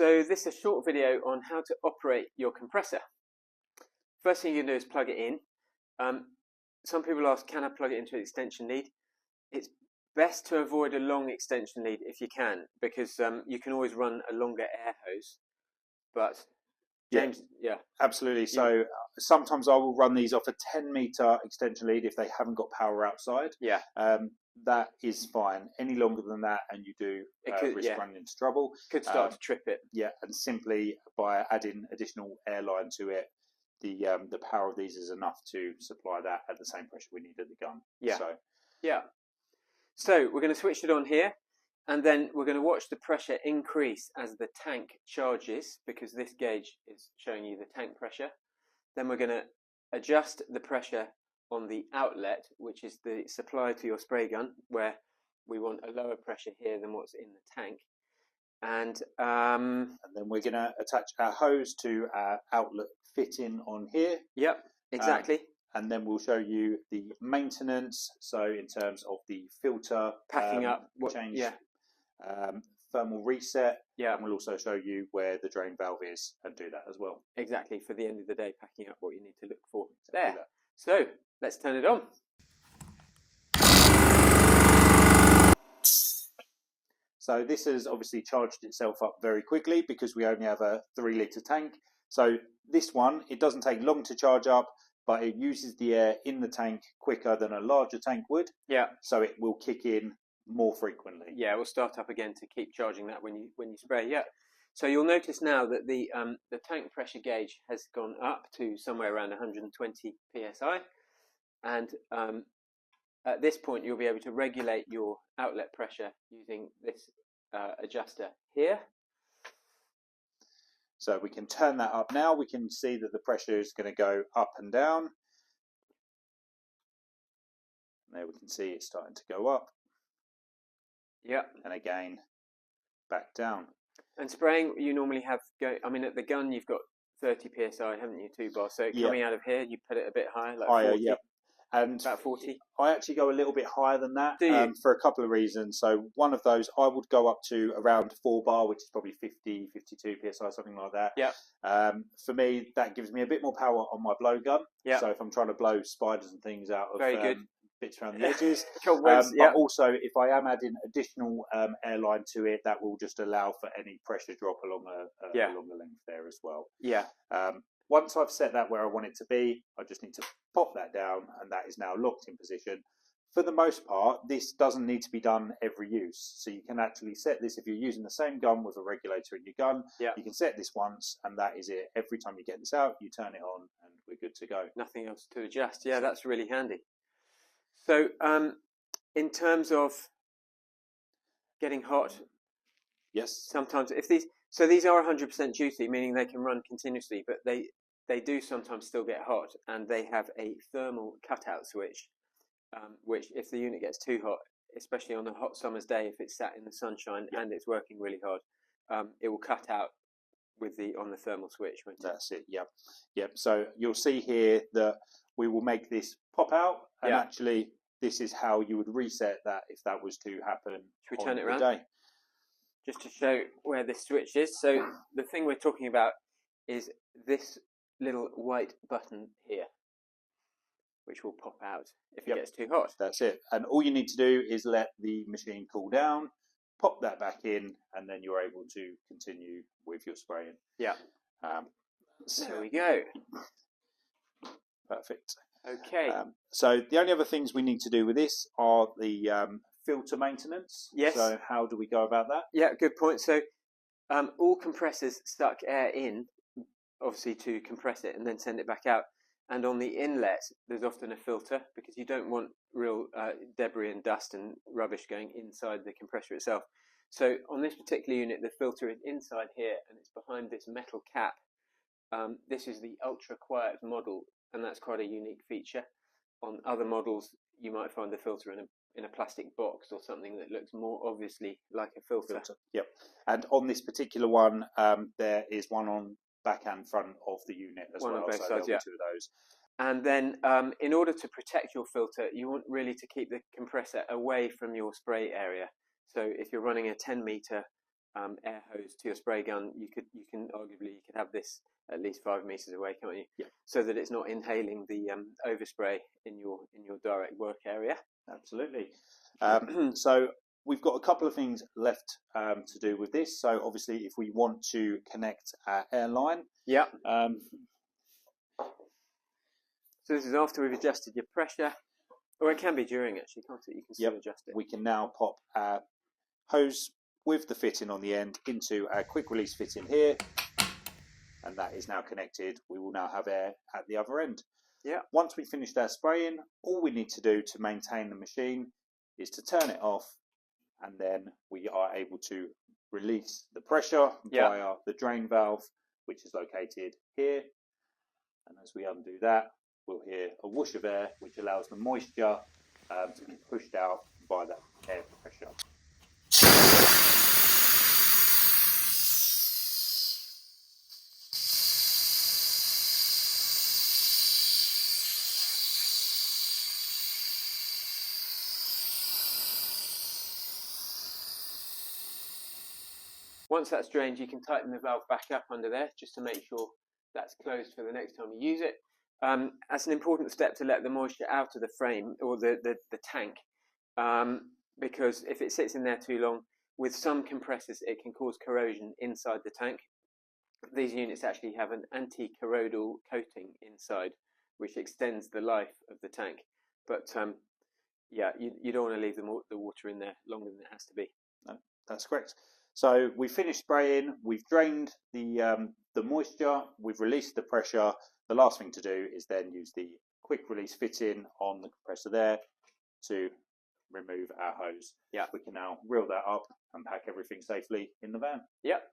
So this is a short video on how to operate your compressor. First thing you can do is plug it in. Some people ask, can I plug it into an extension lead? It's best to avoid a long extension lead if you can, because you can always run a longer air hose. But James, yeah. Absolutely. So sometimes I will run these off a 10-meter extension lead if they haven't got power outside. Yeah. That is fine. Any longer than that, and you do risk running into trouble. Could start to trip it. Yeah, and simply by adding additional airline to it, the power of these is enough to supply that at the same pressure we need at the gun. Yeah. So, So we're going to switch it on here, and then we're going to watch the pressure increase as the tank charges, because this gauge is showing you the tank pressure. Then we're going to adjust the pressure on the outlet, which is the supply to your spray gun, where we want a lower pressure here than what's in the tank. And then we're going to attach our hose to our outlet fitting on here. Yep, exactly. And then we'll show you the maintenance. So in terms of the filter, packing up, change, thermal reset. Yeah. And we'll also show you where the drain valve is and do that as well. Exactly, for the end of the day, packing up what you need to look for there. So let's turn it on. So this has obviously charged itself up very quickly because we only have a 3-litre tank. So this one, it doesn't take long to charge up, but it uses the air in the tank quicker than a larger tank would. Yeah. So it will kick in more frequently. Yeah, we'll start up again to keep charging that when you spray. Yeah. So you'll notice now that the tank pressure gauge has gone up to somewhere around 120 psi, and at this point you'll be able to regulate your outlet pressure using this adjuster here. So we can turn that up now. We can see that the pressure is going to go up and down. There we can see it's starting to go up. Yeah. And again, back down. And spraying, you normally have I mean, at the gun you've got 30 psi, haven't you, 2 bar? So coming out of here, you put it a bit higher, like higher, 40. Yeah. And about 40. I actually go a little bit higher than that. Do you? For a couple of reasons. So one of those, I would go up to around 4 bar, which is probably 50, 52 psi, something like that. Yeah. For me, that gives me a bit more power on my blow gun. Yeah. So if I'm trying to blow spiders and things out of bits around the edges. But also, if I am adding additional airline to it, that will just allow for any pressure drop along along the length there as well. Yeah. Once I've set that where I want it to be, I just need to pop that down, and that is now locked in position. For the most part, this doesn't need to be done every use. So you can actually set this, if you're using the same gun with a regulator in your gun, you can set this once, and that is it. Every time you get this out, you turn it on, and we're good to go. Nothing else to adjust. Yeah, that's really handy. So in terms of getting hot, yes, sometimes if these are 100% duty, meaning they can run continuously, but they do sometimes still get hot, and they have a thermal cutout switch, which if the unit gets too hot, especially on a hot summer's day, if it's sat in the sunshine and it's working really hard, it will cut out on the thermal switch. That's it. Yep. So you'll see here that we will make this pop out, and actually this is how you would reset that if that was to happen. Should we turn it around? Just to show where this switch is. So the thing we're talking about is this little white button here, which will pop out if it gets too hot. That's it. And all you need to do is let the machine cool down, pop that back in, and then you're able to continue with your spraying. Yeah. So there we go. Perfect. Okay. So the only other things we need to do with this are the filter maintenance. Yes. So how do we go about that? Yeah, good point. So all compressors suck air in, obviously, to compress it and then send it back out. And on the inlet, there's often a filter, because you don't want real debris and dust and rubbish going inside the compressor itself. So on this particular unit, the filter is inside here, and it's behind this metal cap. This is the ultra quiet model, and that's quite a unique feature. On other models, you might find the filter in a plastic box or something that looks more obviously like a filter. Yep. And on this particular one, there is one on back and front of the unit as well. On both so sides, there'll be 2 of those. And then in order to protect your filter, you want really to keep the compressor away from your spray area. So if you're running a 10-meter air hose to your spray gun, you can arguably have this at least 5 meters away, can't you? Yeah. So that it's not inhaling the overspray in your direct work area. Absolutely. So we've got a couple of things left to do with this. So obviously, if we want to connect our air line, yeah. So this is after we've adjusted your pressure, or it can be during actually, can't it? You can still adjust it. We can now pop our hose with the fitting on the end into our quick release fitting here, and that is now connected. We will now have air at the other end. Yeah. Once we've finished our spraying, all we need to do to maintain the machine is to turn it off, and then we are able to release the pressure via the drain valve, which is located here. And as we undo that, we'll hear a whoosh of air, which allows the moisture to be pushed out by that air pressure. Once that's drained, you can tighten the valve back up under there just to make sure that's closed for the next time you use it. That's an important step to let the moisture out of the frame or the tank, because if it sits in there too long, with some compressors it can cause corrosion inside the tank. These units actually have an anti-corrodal coating inside, which extends the life of the tank. But yeah, you don't want to leave the water in there longer than it has to be. No, that's correct. So we've finished spraying, we've drained the moisture, we've released the pressure. The last thing to do is then use the quick release fitting on the compressor there to remove our hose. Yeah. We can now reel that up and pack everything safely in the van. Yep.